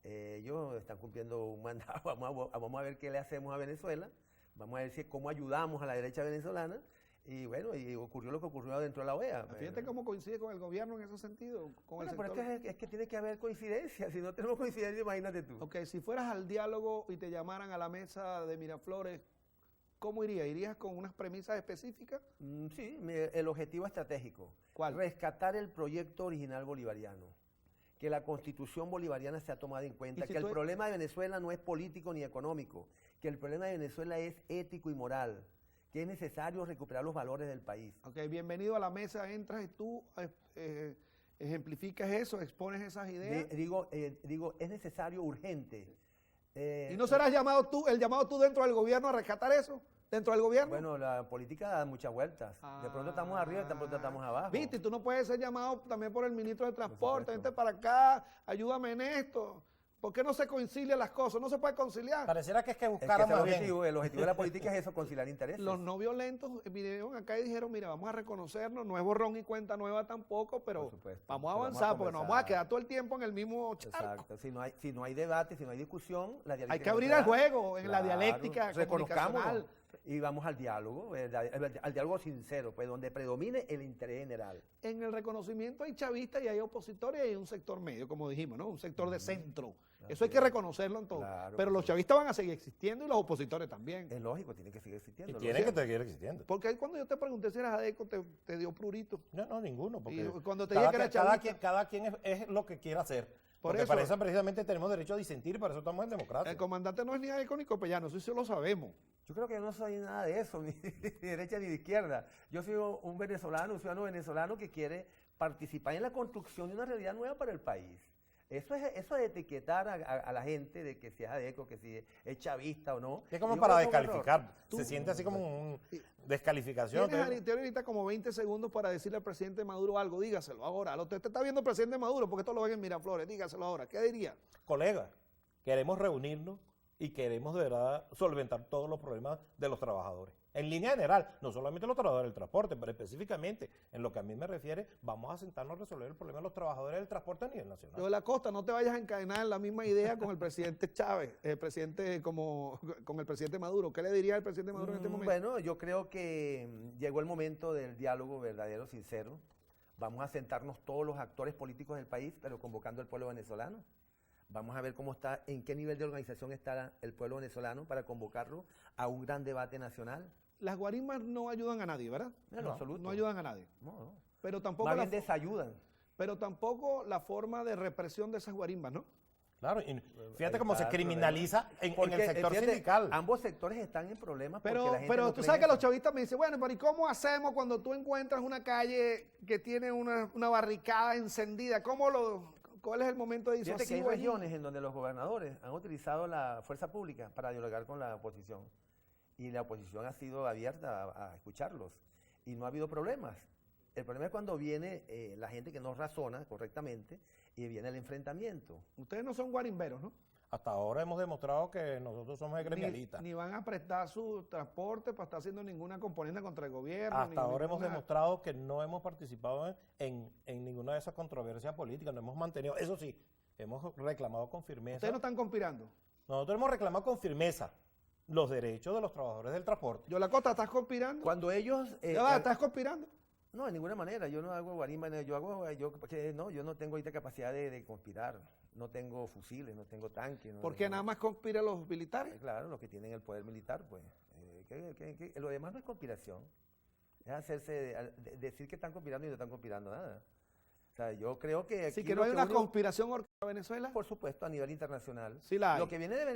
Ellos están cumpliendo un mandado, vamos a ver qué le hacemos a Venezuela, vamos a ver cómo ayudamos a la derecha venezolana, y bueno, y ocurrió lo que ocurrió dentro de la OEA. Fíjate cómo coincide con el gobierno en ese sentido, con Bueno, el pero sector. es que tiene que haber coincidencia, si no tenemos coincidencia, imagínate tú. Ok, si fueras al diálogo y te llamaran a la mesa de Miraflores, ¿cómo irías? ¿Irías con unas premisas específicas? Sí, el objetivo estratégico. ¿Cuál? Rescatar el proyecto original bolivariano. Que la Constitución bolivariana sea tomada en cuenta, si que el tú- problema de Venezuela no es político ni económico, que el problema de Venezuela es ético y moral, que es necesario recuperar los valores del país. Ok, bienvenido a la mesa, entras y tú ejemplificas eso, expones esas ideas. Digo, es necesario, urgente. ¿Y no serás el llamado tú dentro del gobierno a rescatar eso? ¿Dentro del gobierno? Bueno, la política da muchas vueltas. De pronto estamos arriba y de pronto estamos abajo. Viste, tú no puedes ser llamado también por el ministro de Transporte, supuesto. vente para acá, ayúdame en esto. ¿Por qué no se concilian las cosas? No se puede conciliar. Pareciera que es que Es que buscaran ese es más bien. el objetivo de la política es eso, conciliar intereses. Los no violentos vinieron acá y dijeron, mira, vamos a reconocernos, no es borrón y cuenta nueva tampoco, pero Por supuesto. vamos a Pero avanzar porque nos vamos a conversar. quedar todo el tiempo en el mismo charco. Exacto. Si no hay debate, si no hay discusión, la dialéctica Hay que no abrir se el da. juego en la Claro. dialéctica Reconozcámoslo. comunicacional. y vamos al diálogo, ¿verdad? Al diálogo sincero, pues donde predomine el interés general. En el reconocimiento hay chavistas y hay opositores y hay un sector medio, como dijimos, ¿no? Un sector de centro. Eso hay que reconocerlo en todo. Claro, pero los chavistas van a seguir existiendo y los opositores también. Es lógico, tiene que seguir Y existiendo. tiene que seguir existiendo. Porque ahí cuando yo te pregunté si eras adeco, te dio prurito. No, ninguno. Porque Y cuando te dije que era chavista. cada quien es lo que quiera hacer. Por Porque eso- para eso precisamente tenemos derecho a disentir y para eso estamos en democracia. El comandante no es ni adeco ni copellano, eso sí lo sabemos. Yo creo que yo no soy nada de eso, ni de derecha ni de izquierda. Yo soy un venezolano, un ciudadano venezolano que quiere participar en la construcción de una realidad nueva para el país. Eso de etiquetar a la gente de que si es adeco, que si es chavista o no. Es como yo para creo que es un error. descalificar. Tú- Se siente así como una descalificación. Tienes ahorita como 20 segundos para decirle al presidente Maduro algo, dígaselo ahora. Usted está viendo al presidente Maduro, porque esto lo ven en Miraflores, dígaselo ahora. ¿Qué diría? Colegas, queremos reunirnos y queremos de verdad solventar todos los problemas de los trabajadores. En línea general, no solamente los trabajadores del transporte, pero específicamente en lo que a mí me refiere, vamos a sentarnos a resolver el problema de los trabajadores del transporte a nivel nacional. Lo de la costa, no te vayas a encadenar en la misma idea con el presidente Chávez, con el presidente Maduro. ¿Qué le diría al presidente Maduro en este momento? Bueno, yo creo que llegó el momento del diálogo verdadero, sincero. Vamos a sentarnos todos los actores políticos del país, pero convocando al pueblo venezolano. Vamos a ver cómo está, en qué nivel de organización está el pueblo venezolano para convocarlo a un gran debate nacional. Las guarimbas no ayudan a nadie, ¿verdad? En lo absoluto. No ayudan a nadie. No. Pero tampoco, Más bien desayudan. pero tampoco la forma de represión de esas guarimbas, ¿no? Claro, y Ahí fíjate cómo se está el criminaliza en Porque, el sector fíjate, sindical. Ambos sectores están en problemas porque Pero, la gente pero no tú cree sabes en que los eso. chavistas me dicen, bueno, pero ¿y cómo hacemos cuando tú encuentras una calle que tiene una barricada encendida? ¿Cuál es el momento de Fíjate que hay disuasivo allí? regiones en donde los gobernadores han utilizado la fuerza pública para dialogar con la oposición. Y la oposición ha sido abierta a escucharlos. Y no ha habido problemas. El problema es cuando viene la gente que no razona correctamente y viene el enfrentamiento. Ustedes no son guarimberos, ¿no? Hasta ahora hemos demostrado que nosotros somos gremialistas. Ni van a prestar su transporte para estar haciendo ninguna componenda contra el gobierno. ni Hasta ahora hemos ninguna- demostrado que no hemos participado en ninguna de esas controversias políticas, no hemos mantenido, eso sí, hemos reclamado con firmeza. Ustedes no están conspirando. Nosotros hemos reclamado con firmeza los derechos de los trabajadores del transporte. Yo la Costa, ¿estás conspirando? Cuando ellos... Ya va, ¿estás conspirando? No, de ninguna manera. Yo no hago guarimba, yo no tengo ahorita capacidad de conspirar. No tengo fusiles, no tengo tanques. Porque nada más conspiran los militares. Claro, los que tienen el poder militar, pues. Lo demás no es conspiración. Es decir que están conspirando y no están conspirando nada. O sea, yo creo que... Así aquí que no lo hay una uno- conspiración orquestada en Venezuela. Por supuesto, a nivel internacional. Sí la hay.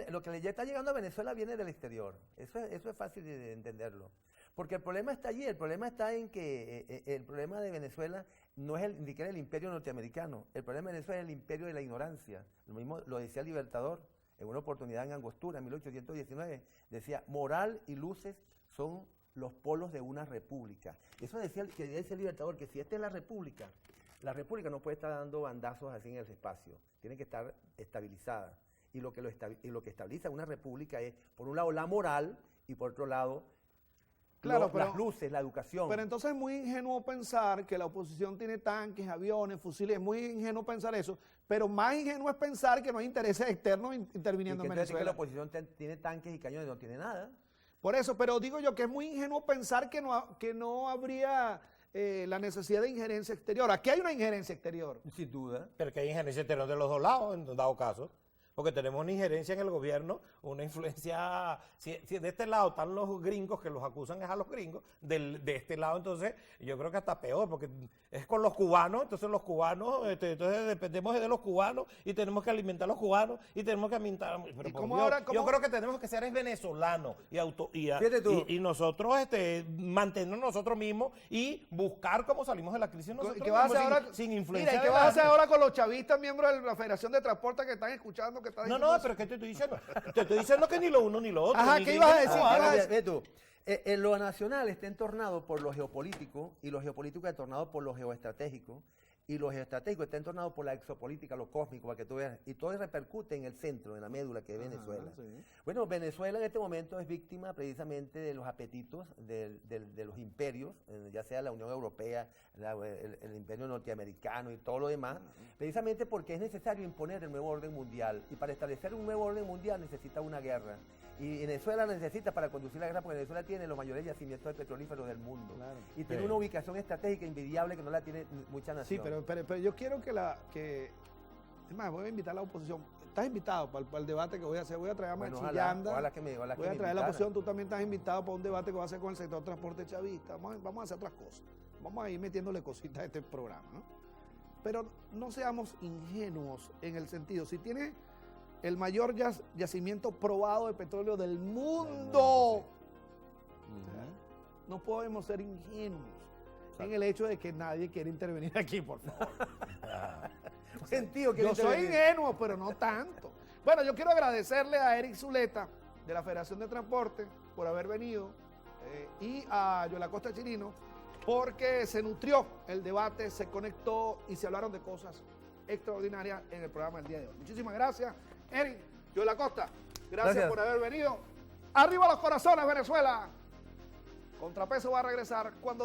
Lo que ya está llegando a Venezuela viene del exterior. Eso es fácil de entenderlo. Porque el problema está allí, el problema está en que el problema de Venezuela no es ni siquiera el imperio norteamericano. El problema de Venezuela es el imperio de la ignorancia. Lo mismo lo decía el Libertador en una oportunidad en Angostura, en 1819. Decía, moral y luces son los polos de una república. Eso decía el Libertador, que si esta es la república no puede estar dando bandazos así en el espacio. Tiene que estar estabilizada. Y lo que estabiliza una república es, por un lado, la moral y por otro lado, Claro, las luces, la educación. Pero entonces es muy ingenuo pensar que la oposición tiene tanques, aviones, fusiles. Es muy ingenuo pensar eso. Pero más ingenuo es pensar que no hay intereses externos interviniendo y en que entonces que la Venezuela. oposición tiene tanques y cañones, no tiene nada. Por eso, pero digo yo que es muy ingenuo pensar que no habría la necesidad de injerencia exterior. Aquí hay una injerencia exterior. Sin duda. Pero que hay injerencia exterior de los dos lados, en dado caso. Porque tenemos una injerencia en el gobierno, una influencia. Si de este lado están los gringos, que los acusan es a los gringos, de este lado, entonces, yo creo que hasta peor, porque es con los cubanos, entonces los cubanos, entonces dependemos de los cubanos y tenemos que alimentar a los cubanos y tenemos que alimentar. Pero ¿Y por cómo Dios, ahora- yo creo que tenemos que ser venezolanos Fíjate tú. y nosotros mantenernos nosotros mismos y buscar cómo salimos de la crisis nosotros ¿Qué vas a mismos, hacer ahora? sin Mira, influencia. ¿y qué vas a hacer ahora con los chavistas, miembros de la Federación de Transporte que están escuchando? Que están No, diciendo no, pero ¿qué te estoy diciendo? Te estoy diciendo que ni lo uno ni lo otro. Ajá, ni ¿qué que- ibas a decir? no, ¿Qué ahora- ibas a decir? Ve tú, en lo nacional está entornado por lo geopolítico y lo geopolítico entornado por lo geoestratégico. y lo geoestratégico está entornado por la exopolítica, lo cósmico, para que tú veas, y todo repercute en el centro, en la médula que es Venezuela. Sí. Bueno, Venezuela en este momento es víctima precisamente de los apetitos de los imperios, ya sea la Unión Europea, el imperio norteamericano y todo lo demás, precisamente porque es necesario imponer el nuevo orden mundial, y para establecer un nuevo orden mundial necesita una guerra. Y Venezuela necesita para conducir la guerra, porque Venezuela tiene los mayores yacimientos de petrolíferos del mundo. Claro. Y tiene una ubicación estratégica envidiable que no la tiene mucha nación. Sí, pero yo quiero que es más, voy a invitar a la oposición. Estás invitado para el debate que voy a hacer. Voy a traer a Bueno, Machillanda. ojalá que me voy a traer a la invitaran. oposición. Tú también estás invitado para un debate que voy a hacer con el sector transporte chavista. Vamos a hacer otras cosas. Vamos a ir metiéndole cositas a este programa, ¿no? Pero no seamos ingenuos en el sentido, si tiene el mayor yacimiento probado de petróleo del mundo, no podemos ser ingenuos en el hecho de que nadie quiere intervenir aquí, por favor. Sentido que Yo soy ingenuo, pero no tanto. Bueno, yo quiero agradecerle a Eric Zuleta de la Federación de Transporte por haber venido y a Yola Costa Chirino porque se nutrió el debate, se conectó y se hablaron de cosas extraordinarias en el programa del día de hoy. Muchísimas gracias, Eric. Yola Costa, gracias por haber venido. Arriba los corazones, Venezuela. Contrapeso va a regresar cuando